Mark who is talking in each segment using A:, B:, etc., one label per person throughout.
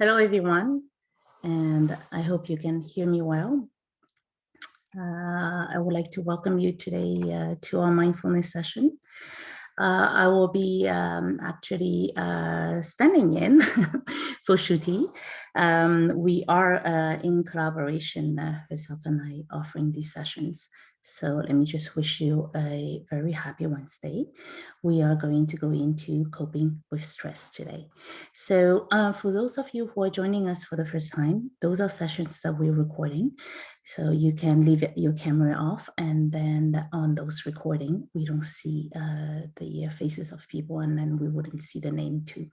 A: Hello, everyone, and I hope you can hear me well. I would like to welcome you today to our mindfulness session. I will be actually standing in for Shruti. We are in collaboration, herself and I, offering these sessions. So let me just wish you a very happy Wednesday. We are going to go into coping with stress today. So for those of you who are joining us for the first time, those are sessions that we're recording. So you can leave your camera off, and then on those recording, we don't see the faces of people, and then we wouldn't see the name too.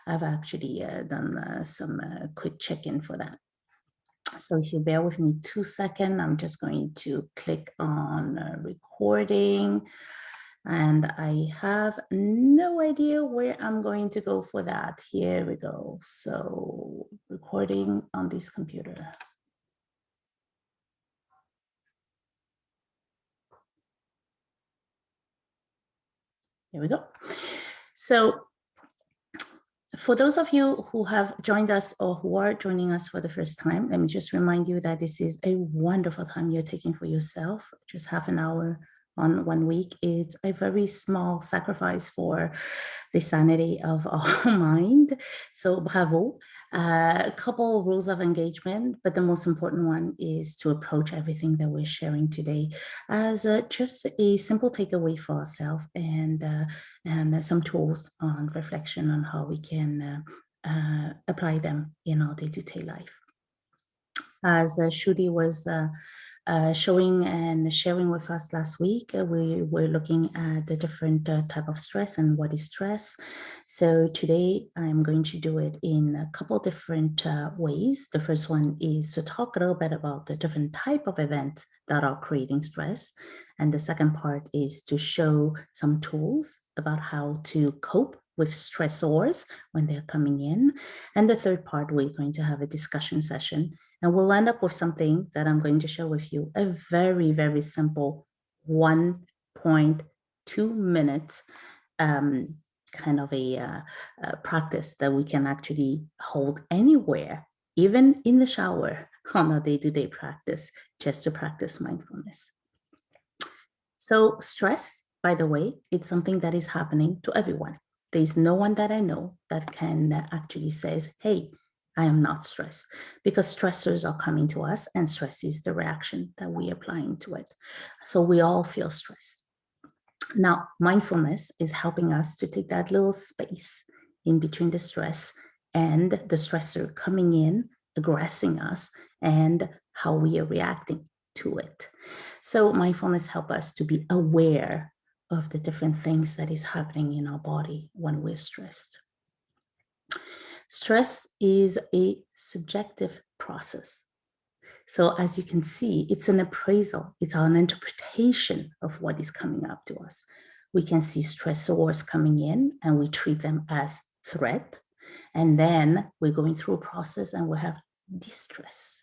A: I've actually done some quick check-in for that. So if you bear with me 2 seconds, I'm just going to click on recording. And I have no idea where I'm going to go for that. Here we go. So recording on this computer. Here we go. So for those of you who have joined us or who are joining us for the first time, let me just remind you that this is a wonderful time you're taking for yourself. Just half an hour on 1 week. It's a very small sacrifice for the sanity of our mind. So bravo. A couple rules of engagement, but the most important one is to approach everything that we're sharing today as just a simple takeaway for ourselves and some tools on reflection on how we can apply them in our day-to-day life. As Shruti was showing and sharing with us last week, we were looking at the different type of stress and what is stress. So today I'm going to do it in a couple different ways. The first one is to talk a little bit about the different type of events that are creating stress. And the second part is to show some tools about how to cope with stressors when they're coming in. And the third part, we're going to have a discussion session, and we'll end up with something that I'm going to share with you, a very, very simple 1.2 minutes kind of a practice that we can actually hold anywhere, even in the shower, on a day-to-day practice, just to practice mindfulness. So stress, by the way, it's something that is happening to everyone. There's no one that I know that can actually says, hey, I am not stressed, because stressors are coming to us, and stress is the reaction that we are applying to it. So we all feel stress. Now, mindfulness is helping us to take that little space in between the stress and the stressor coming in, aggressing us, and how we are reacting to it. So mindfulness helps us to be aware of the different things that is happening in our body when we're stressed. Stress is a subjective process. So as you can see, it's an appraisal. It's an interpretation of what is coming up to us. We can see stressors coming in and we treat them as threat. And then we're going through a process and we have distress.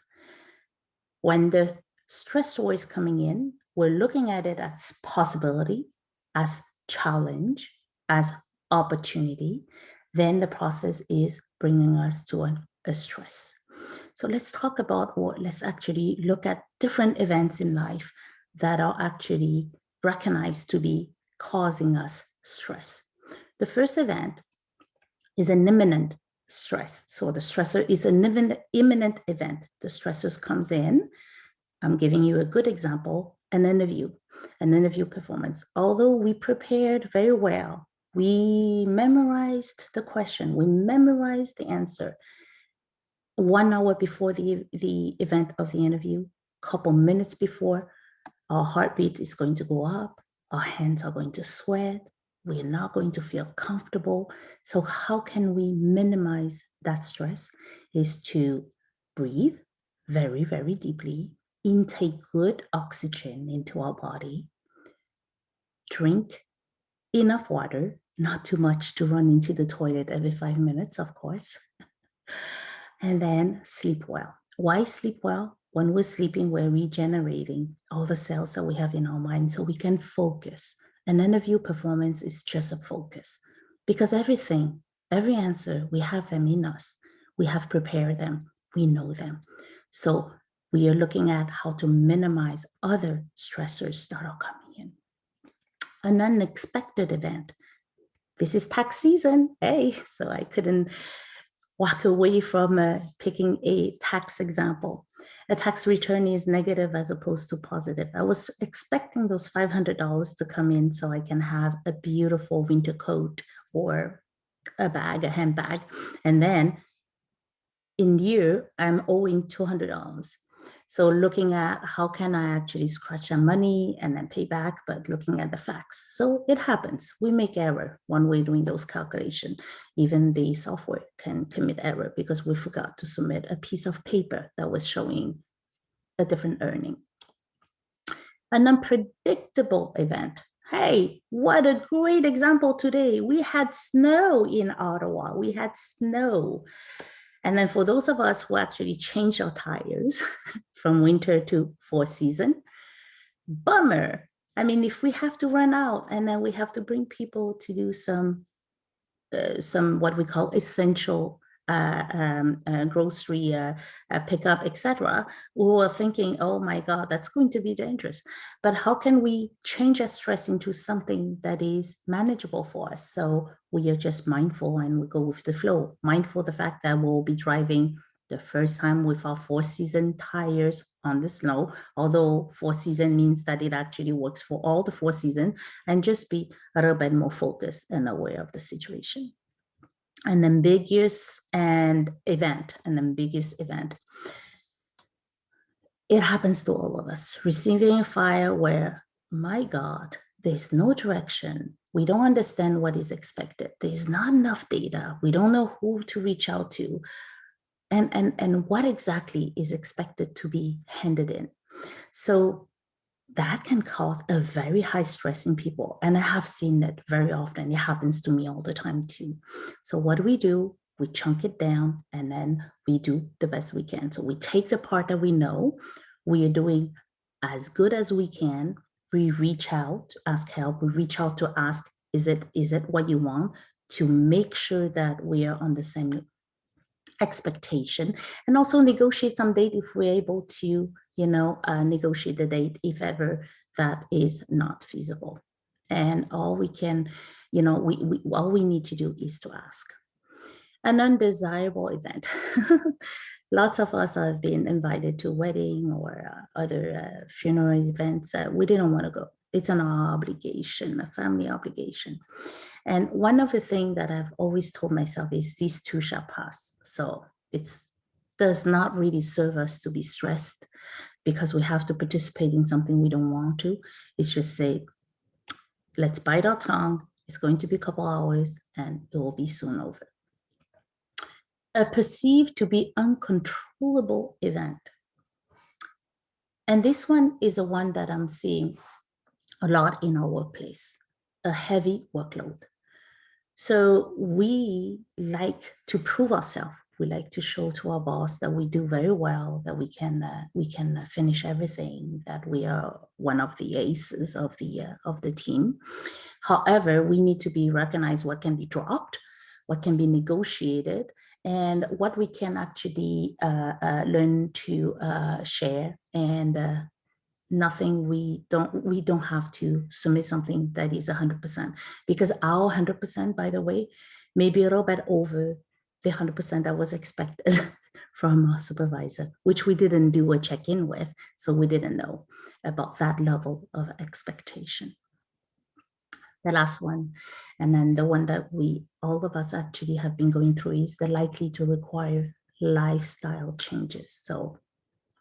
A: When the stressor is coming in, we're looking at it as possibility, as challenge, as opportunity. Then the process is bringing us to a stress. So let's talk about let's actually look at different events in life that are actually recognized to be causing us stress. The first event is an imminent stress. So the stressor is an imminent event. The stressors comes in. I'm giving you a good example, an interview performance. Although we prepared very well, we memorized the question, we memorized the answer. 1 hour before the event of the interview, couple minutes before, our heartbeat is going to go up, our hands are going to sweat, we're not going to feel comfortable. So how can we minimize that stress? Is to breathe very, very deeply, intake good oxygen into our body, drink enough water, not too much to run into the toilet every 5 minutes, of course, and then sleep well. Why sleep well? When we're sleeping, we're regenerating all the cells that we have in our mind so we can focus. An interview performance is just a focus, because everything, every answer, we have them in us. We have prepared them. We know them. So we are looking at how to minimize other stressors that are coming in. An unexpected event. This is tax season, hey, so I couldn't walk away from picking a tax example. A tax return is negative as opposed to positive. I was expecting those $500 to come in so I can have a beautiful winter coat or a bag, a handbag. And then in year, I'm owing $200. So looking at how can I actually scratch some money and then pay back, but looking at the facts. So it happens. We make error when we're doing those calculations. Even the software can commit error because we forgot to submit a piece of paper that was showing a different earning. An unpredictable event. Hey, what a great example today. We had snow in Ottawa. We had snow. And then for those of us who actually change our tires from winter to fall season, bummer. I mean, if we have to run out and then we have to bring people to do some what we call essential grocery pickup, etc., we were thinking, oh my God, that's going to be dangerous. But how can we change our stress into something that is manageable for us? So we are just mindful and we go with the flow, mindful of the fact that we'll be driving the first time with our 4-season tires on the snow, although 4-season means that it actually works for all the 4 seasons, and just be a little bit more focused and aware of the situation. An ambiguous event. It happens to all of us. Receiving a file where, my God, there's no direction. We don't understand what is expected. There's not enough data. We don't know who to reach out to. And what exactly is expected to be handed in. So that can cause a very high stress in people. And I have seen it very often. It happens to me all the time too. So what do? We chunk it down and then we do the best we can. So we take the part that we know, we are doing as good as we can. We reach out, ask help. We reach out to ask, is it what you want? To make sure that we are on the same expectation, and also negotiate some date if we're able to, negotiate the date if ever that is not feasible. And all we can, all we need to do is to ask. An undesirable event. Lots of us have been invited to wedding or other funeral events. We didn't want to go. It's an obligation, a family obligation. And one of the things that I've always told myself is these too shall pass. So it does not really serve us to be stressed because we have to participate in something we don't want to. It's just say, let's bite our tongue. It's going to be a couple hours and it will be soon over. A perceived to be uncontrollable event. And this one is the one that I'm seeing a lot in our workplace, a heavy workload. So we like to prove ourselves. We like to show to our boss that we do very well, that we can finish everything, that we are one of the aces of the team. However, we need to be recognized what can be dropped, what can be negotiated, and what we can actually learn to share, and nothing we don't have to submit something that is 100%, because our 100%, by the way, may be a little bit over the 100% that was expected from our supervisor, which we didn't do a check-in with, so we didn't know about that level of expectation. The last one, and then the one that all of us actually have been going through, is the likely to require lifestyle changes. So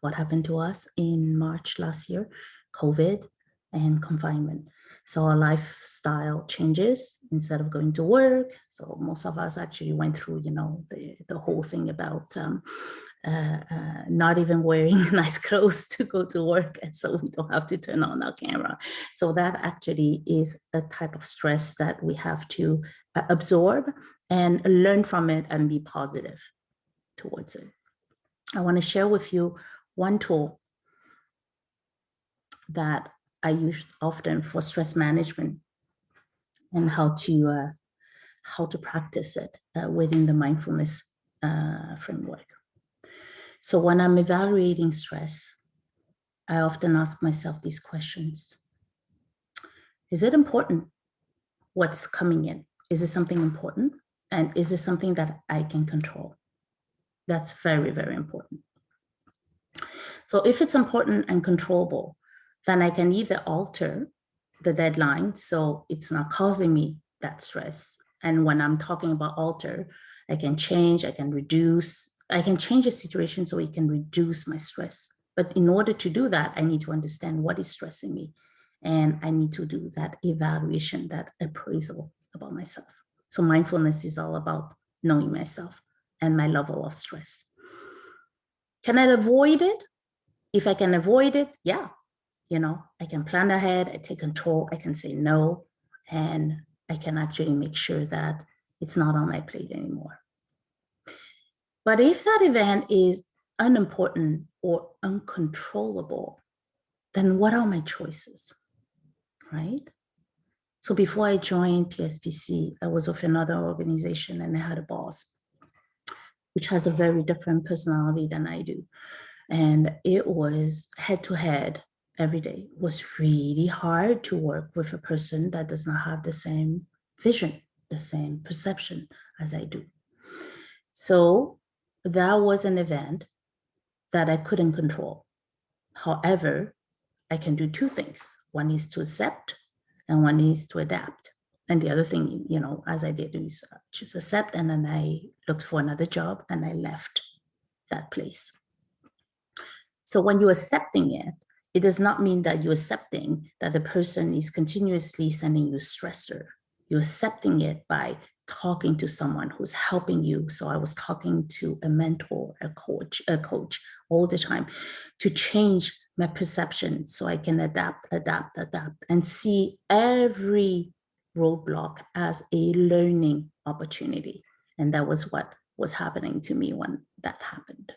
A: what happened to us in March last year? COVID and confinement. So our lifestyle changes instead of going to work. So most of us actually went through, the whole thing about not even wearing nice clothes to go to work, and so we don't have to turn on our camera. So that actually is a type of stress that we have to absorb and learn from it and be positive towards it. I want to share with you one tool that I use often for stress management and how to practice it within the mindfulness framework. So when I'm evaluating stress, I often ask myself these questions. Is it important what's coming in? Is it something important? And is it something that I can control? That's very, very important. So if it's important and controllable, then I can either alter the deadline so it's not causing me that stress. And when I'm talking about alter, I can change, I can reduce, I can change the situation so it can reduce my stress. But in order to do that, I need to understand what is stressing me. And I need to do that evaluation, that appraisal about myself. So mindfulness is all about knowing myself and my level of stress. Can I avoid it? If I can avoid it, yeah, I can plan ahead, I take control, I can say no, and I can actually make sure that it's not on my plate anymore. But if that event is unimportant or uncontrollable, then what are my choices, right? So before I joined PSPC, I was with another organization and I had a boss, which has a very different personality than I do. And it was head to head every day. It was really hard to work with a person that does not have the same vision, the same perception as I do. So that was an event that I couldn't control. However, I can do two things. One is to accept and one is to adapt. And the other thing, as I did, is just accept. And then I looked for another job and I left that place. So when you're accepting it, it does not mean that you're accepting that the person is continuously sending you stressor. You're accepting it by talking to someone who's helping you. So I was talking to a mentor, a coach all the time to change my perception so I can adapt, and see every roadblock as a learning opportunity. And that was what was happening to me when that happened.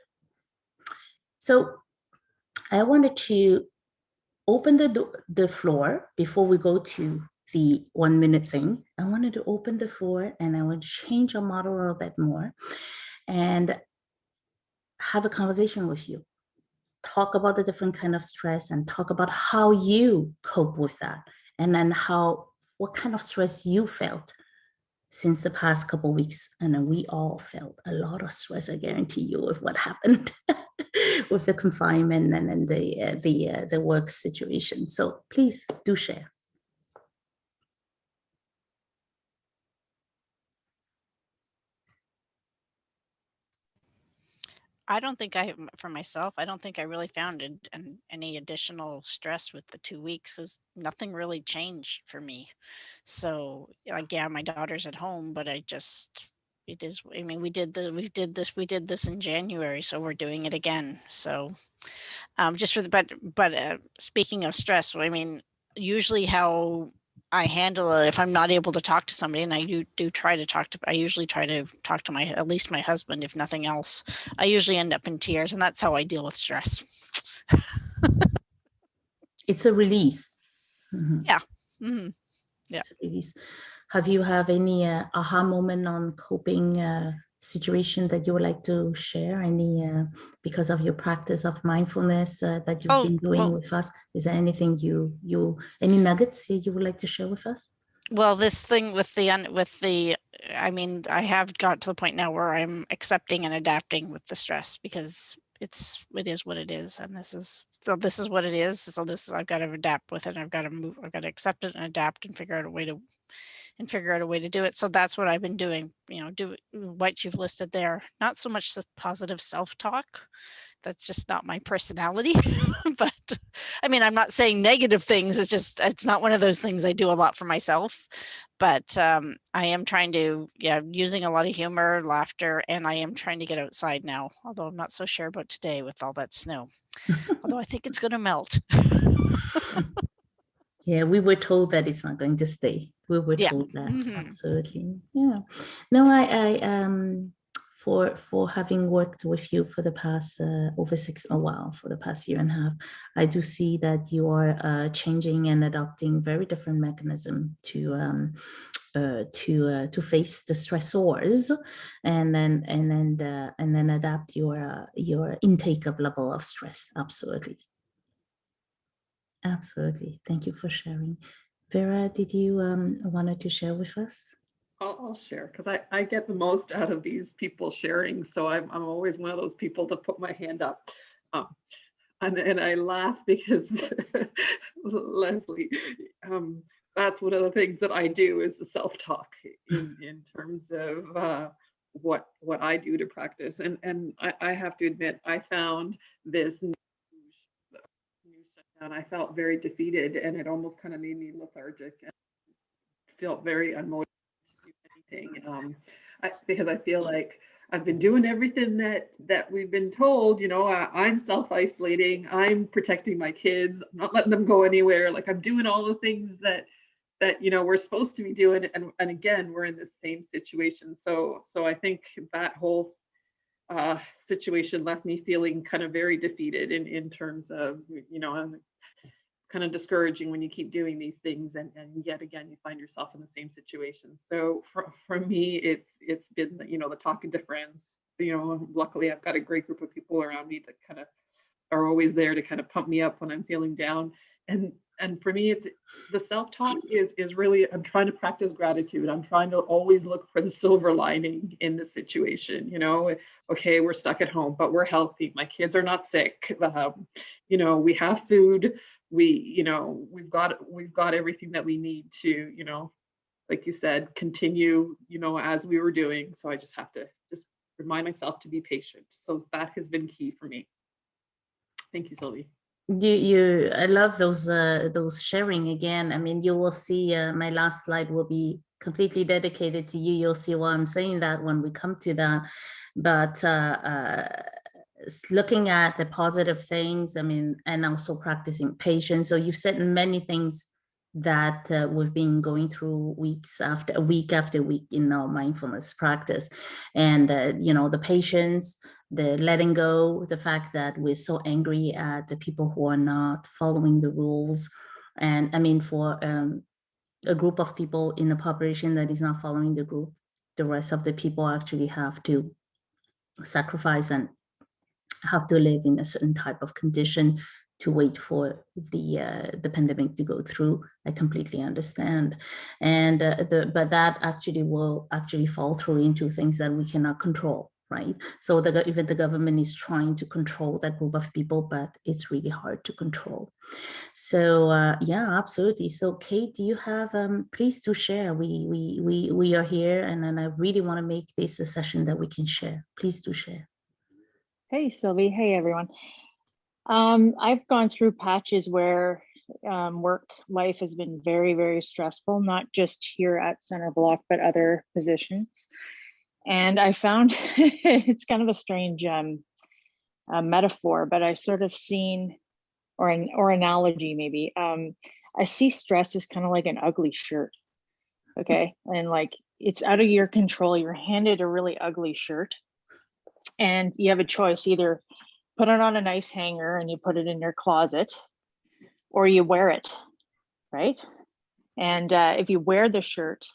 A: So I wanted to open the floor before we go to the 1 minute thing. I wanted to open the floor and I want to change our model a little bit more and have a conversation with you. Talk about the different kind of stress and talk about how you cope with that. And then what kind of stress you felt since the past couple of weeks. And then we all felt a lot of stress, I guarantee you, with what happened with the confinement and the work situation. So please do share.
B: I don't think for myself, I don't think I really found any additional stress with the 2 weeks because nothing really changed for me. So like, yeah, my daughter's at home, but it is, I mean, we did this in January, so we're doing it again. So just for speaking of stress, I mean, usually how I handle it if I'm not able to talk to somebody, and I usually try to talk to at least my husband, if nothing else. I usually end up in tears, and that's how I deal with stress.
A: It's a release. Mm-hmm.
B: Yeah. Mm-hmm. Yeah.
A: It's a release. Have you have any aha moment on coping situation that you would like to share? Any because of your practice of mindfulness that you've been doing with us? Is there anything any nuggets you would like to share with us?
B: Well, this thing with I mean, I have got to the point now where I'm accepting and adapting with the stress because it is what it is, and this is what it is. So I've got to adapt with it. I've got to accept it and adapt and figure out a way to do it. So that's what I've been doing. Do what you've listed there. Not so much the positive self-talk. That's just not my personality. But I mean, I'm not saying negative things. It's not one of those things I do a lot for myself. But I am trying to, using a lot of humor, laughter, and I am trying to get outside now. Although I'm not so sure about today with all that snow. Although I think it's going to melt.
A: Yeah, we were told that it's not going to stay. We were told that.
B: Mm-hmm.
A: Absolutely. Yeah. No, I for having worked with you for the past for the past year and a half, I do see that you are changing and adopting very different mechanism to face the stressors, and then adapt your intake of level of stress. Absolutely. Thank you for sharing. Vera, did you wanted to share with us?
C: I'll share, because I get the most out of these people sharing. So I'm always one of those people to put my hand up. And I laugh because Leslie, that's one of the things that I do, is the self-talk in terms of what I do to practice. And I have to admit, I found this new shutdown, I felt very defeated, and it almost kind of made me lethargic and felt very unmotivated to do anything. Because I feel like I've been doing everything that we've been told. I'm self-isolating, I'm protecting my kids, I'm not letting them go anywhere. Like, I'm doing all the things that we're supposed to be doing, and again, we're in the same situation. So I think that whole situation left me feeling kind of very defeated in terms of, I'm kind of discouraging when you keep doing these things, and yet again you find yourself in the same situation. So for me, it's been the talking to friends. Luckily I've got a great group of people around me that kind of are always there to kind of pump me up when I'm feeling down. And for me, it's the self-talk is really, I'm trying to practice gratitude. I'm trying to always look for the silver lining in the situation. Okay, we're stuck at home, but we're healthy. My kids are not sick. We have food. We've got everything that we need to, like you said, continue, as we were doing. So I just have to just remind myself to be patient. So that has been key for me. Thank you, Sylvie.
A: I love those sharing again. I mean, you will see my last slide will be completely dedicated to you. You'll see why I'm saying that when we come to that. But looking at the positive things, I mean, and also practicing patience. So you've said many things that we've been going through week after week in our mindfulness practice, and the patience, the letting go, the fact that we're so angry at the people who are not following the rules. And I mean, for a group of people in a population that is not following the rest of the people actually have to sacrifice and have to live in a certain type of condition to wait for the pandemic to go through. I completely understand. And but that actually will fall through into things that we cannot control, right? So even the government is trying to control that group of people, but it's really hard to control. So yeah, absolutely. So Kate, do you have please do share. We are here, and I really want to make this a session that we can share. Please do share.
D: Hey Sylvie, hey everyone. I've gone through patches where work life has been very, very stressful, not just here at Center Block, but other positions. And I found it's kind of a strange metaphor, but I sort of seen, or analogy maybe. I see stress as kind of like an ugly shirt, okay? And like, it's out of your control. You're handed a really ugly shirt, and you have a choice: either put it on a nice hanger and you put it in your closet, or you wear it, right? And if you wear the shirt,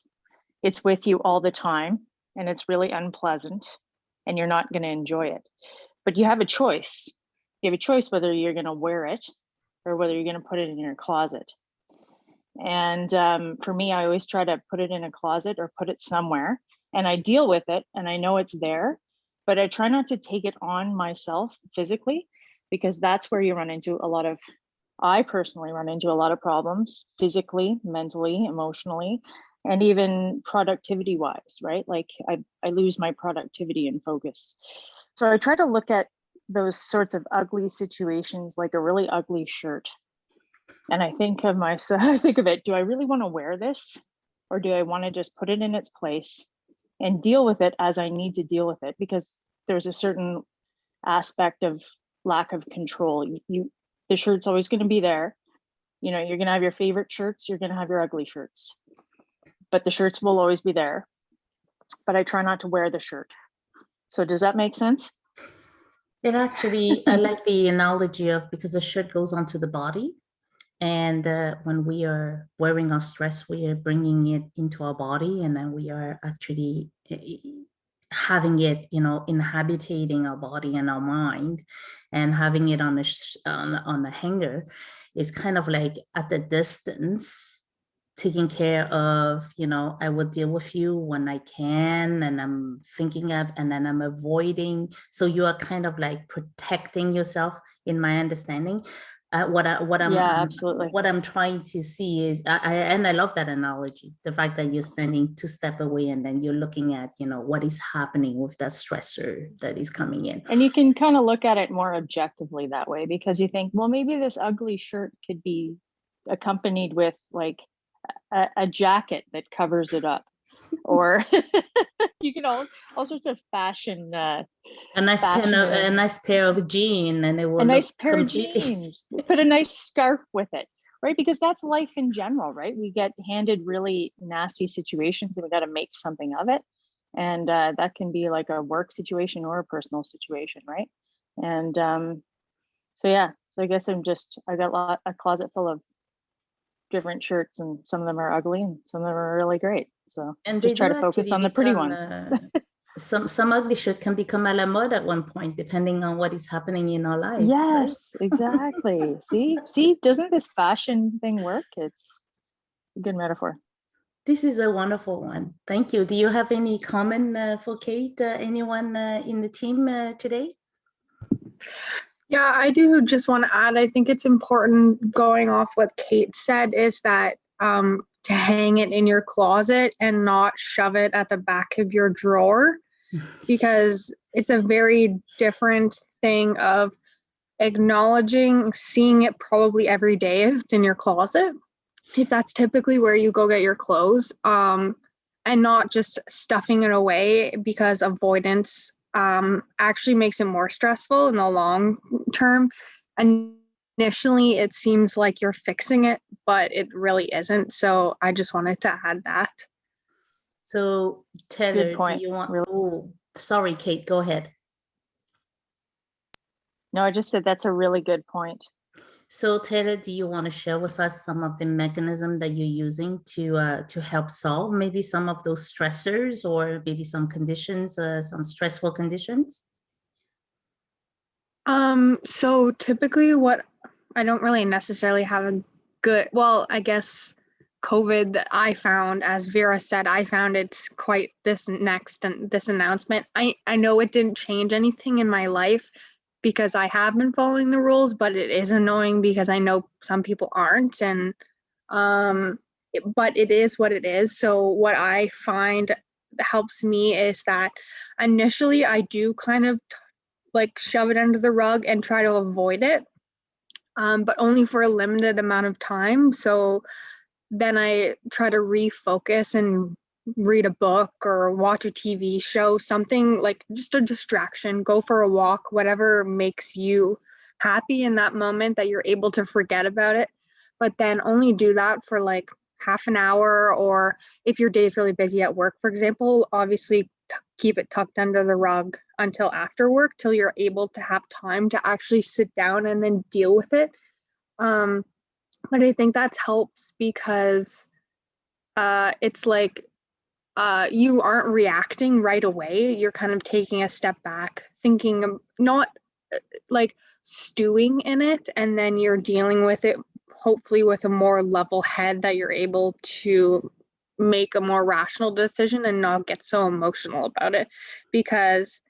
D: it's with you all the time, and it's really unpleasant, and you're not going to enjoy it. But you have a choice. You have a choice whether you're going to wear it or whether you're going to put it in your closet. And for me, I always try to put it in a closet or put it somewhere, and I deal with it, and I know it's there, but I try not to take it on myself physically, because that's where you run into I personally run into a lot of problems physically, mentally, emotionally, and even productivity wise, right? Like I lose my productivity and focus. So I try to look at those sorts of ugly situations like a really ugly shirt. And I think of myself, I think of it, do I really want to wear this? Or do I want to just put it in its place and deal with it as I need to deal with it? Because there's a certain aspect of lack of control. The shirt's always going to be there. You're going to have your favorite shirts, you're going to have your ugly shirts, but the shirts will always be there. But I try not to wear the shirt. So does that make sense?
A: It actually, I like the analogy of, because the shirt goes onto the body, And when we are wearing our stress, we are bringing it into our body, and then we are actually having it, inhabiting our body and our mind, and having it on a hanger is kind of like at the distance, taking care of, I will deal with you when I can, and I'm thinking of, and then I'm avoiding. So you are kind of like protecting yourself, in my understanding.
D: Absolutely.
A: What I'm trying to see is, and I love that analogy, the fact that you're standing 2 steps away and then you're looking at, what is happening with that stressor that is coming in.
D: And you can kind of look at it more objectively that way, because you think, well, maybe this ugly shirt could be accompanied with like a jacket that covers it up, or you can all sorts of fashion.
A: A nice pair of jeans, and it will
D: a nice
A: look
D: pair
A: completely...
D: of jeans. Put a nice scarf with it, right? Because that's life in general, right? We get handed really nasty situations, and we got to make something of it. And that can be like a work situation or a personal situation, right? And so I guess I got a closet full of different shirts, and some of them are ugly and some of them are really great. So
A: And
D: just try to focus on the pretty ones.
A: Some ugly shit can become a la mode at one point, depending on what is happening in our lives.
D: Yes,
A: right?
D: Exactly. See, doesn't this fashion thing work? It's a good metaphor.
A: This is a wonderful one. Thank you. Do you have any comment for Kate? Anyone in the team today?
E: Yeah, I do just want to add, I think it's important, going off what Kate said, is that to hang it in your closet and not shove it at the back of your drawer, because it's a very different thing of acknowledging, seeing it probably every day if it's in your closet, if that's typically where you go get your clothes, and not just stuffing it away, because avoidance actually makes it more stressful in the long term. And initially it seems like you're fixing it, but it really isn't. So I just wanted to add that.
A: So Taylor,
D: Good point.
A: do you want...
D: Really?
A: Oh, sorry, Kate, go ahead.
D: No, I just said that's a really good point.
A: So Taylor, do you want to share with us some of the mechanism that you're using to help solve maybe some of those stressors, or maybe some conditions, some stressful conditions?
E: So typically I don't really necessarily have a good, well, I guess COVID that I found, as Vera said, I found it's quite this announcement. I know it didn't change anything in my life because I have been following the rules, but it is annoying because I know some people aren't, and but it is what it is. So what I find helps me is that initially I do kind of like shove it under the rug and try to avoid it, but only for a limited amount of time. So then I try to refocus and read a book or watch a TV show, something like just a distraction, go for a walk, whatever makes you happy in that moment that you're able to forget about it. But then only do that for like half an hour, or if your day is really busy at work, for example, obviously keep it tucked under the rug until after work, till you're able to have time to actually sit down and then deal with it. But I think that helps because it's like you aren't reacting right away. You're kind of taking a step back, thinking, not like stewing in it, and then you're dealing with it hopefully with a more level head, that you're able to make a more rational decision and not get so emotional about it. Because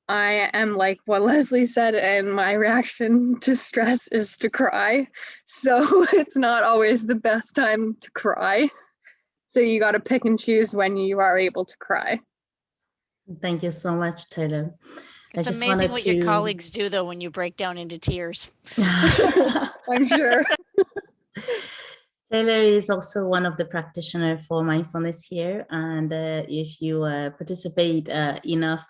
E: I am like what Leslie said, and my reaction to stress is to cry. So it's not always the best time to cry. So you got to pick and choose when you are able to cry.
A: Thank you so much, Taylor.
B: It's amazing what your colleagues do, though, when you break down into tears.
E: I'm sure.
A: Taylor is also one of the practitioners for mindfulness here. And if you participate enough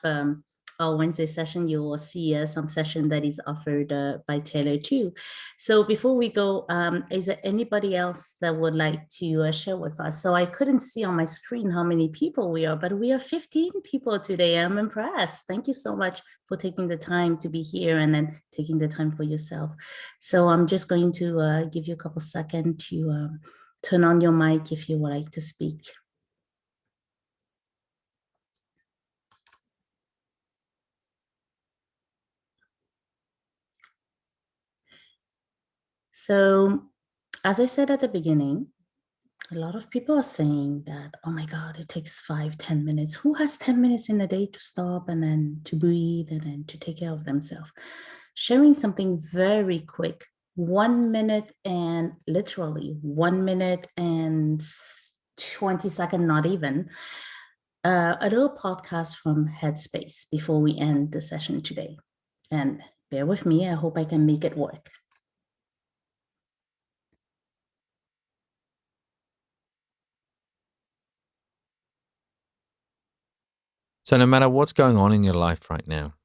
A: our Wednesday session, you will see some session that is offered by Taylor too. So before we go, is there anybody else that would like to share with us? So I couldn't see on my screen how many people we are, but we are 15 people today. I'm impressed. Thank you so much for taking the time to be here and then taking the time for yourself. So I'm just going to give you a couple seconds to turn on your mic if you would like to speak. So, as I said at the beginning, a lot of people are saying that, oh my God, it takes 5-10 minutes. Who has 10 minutes in a day to stop and then to breathe and then to take care of themselves? Sharing something very quick, 1 minute and literally 1 minute and 20 seconds, not even, a little podcast from Headspace before we end the session today. And bear with me, I hope I can make it work.
F: So no matter what's going on in your life right now,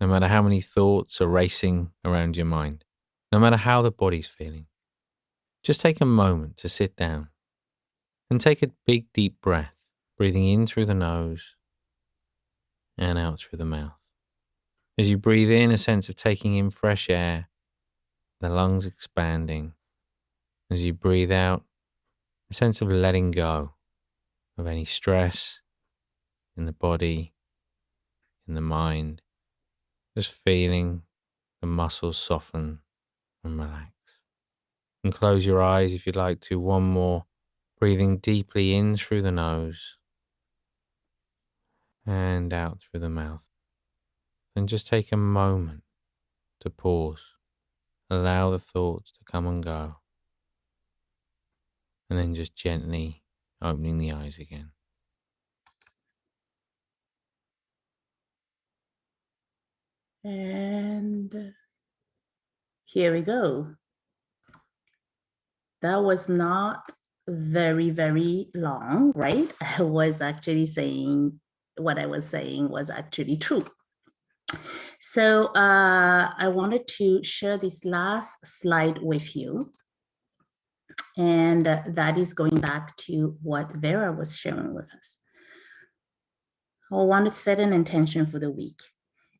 F: no matter how many thoughts are racing around your mind, no matter how the body's feeling, just take a moment to sit down and take a big deep breath, breathing in through the nose and out through the mouth. As you breathe in, a sense of taking in fresh air, the lungs expanding. As you breathe out, a sense of letting go of any stress in the body, in the mind, just feeling the muscles soften and relax. And close your eyes if you'd like to. One more, breathing deeply in through the nose and out through the mouth. And just take a moment to pause. Allow the thoughts to come and go. And then just gently opening the eyes again.
A: And here we go. That was not very, very long, right? I was actually saying what I was saying was actually true. So I wanted to share this last slide with you. And that is going back to what Vera was sharing with us. I want to set an intention for the week.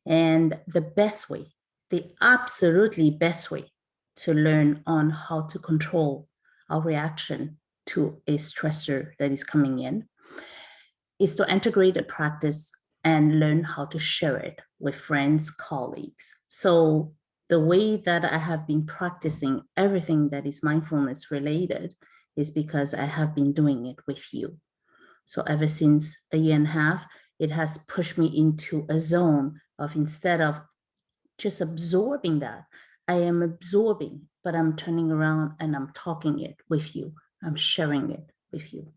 A: And the best way, the absolutely best way to learn on how to control our reaction to a stressor that is coming in is to integrate a practice and learn how to share it with friends, colleagues. So the way that I have been practicing everything that is mindfulness related is because I have been doing it with you. So ever since a year and a half, it has pushed me into a zone of, instead of just absorbing that, I am absorbing, but I'm turning around and I'm talking it with you. I'm sharing it with you.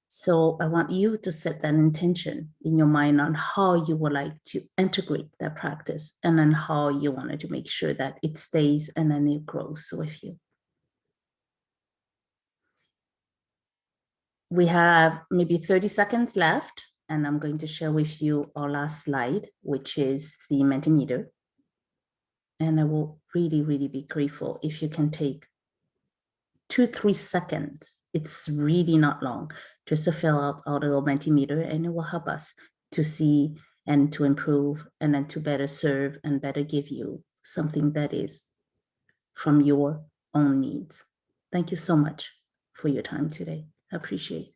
A: So I want you to set that intention in your mind on how you would like to integrate that practice and then how you wanted to make sure that it stays and then it grows with you. We have maybe 30 seconds left, and I'm going to share with you our last slide, which is the Mentimeter. And I will really, really be grateful if you can take 2-3 seconds. It's really not long, just to fill out our little Mentimeter, and it will help us to see and to improve and then to better serve and better give you something that is from your own needs. Thank you so much for your time today. I appreciate it.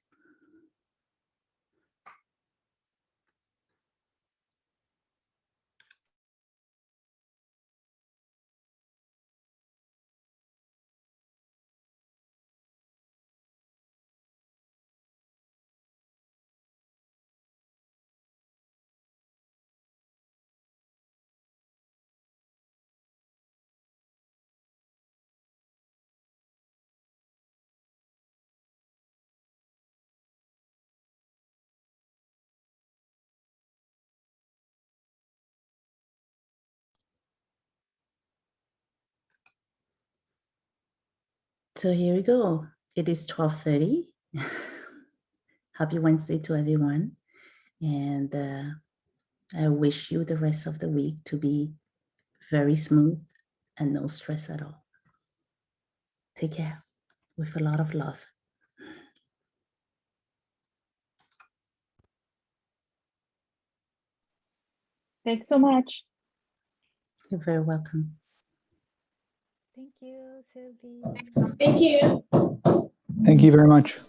A: So here we go. It is 12:30. Happy Wednesday to everyone. And I wish you the rest of the week to be very smooth and no stress at all. Take care with a lot of love.
D: Thanks so much.
A: You're very welcome.
G: Thank you, Sylvie.
H: Thank you.
I: Thank you very much.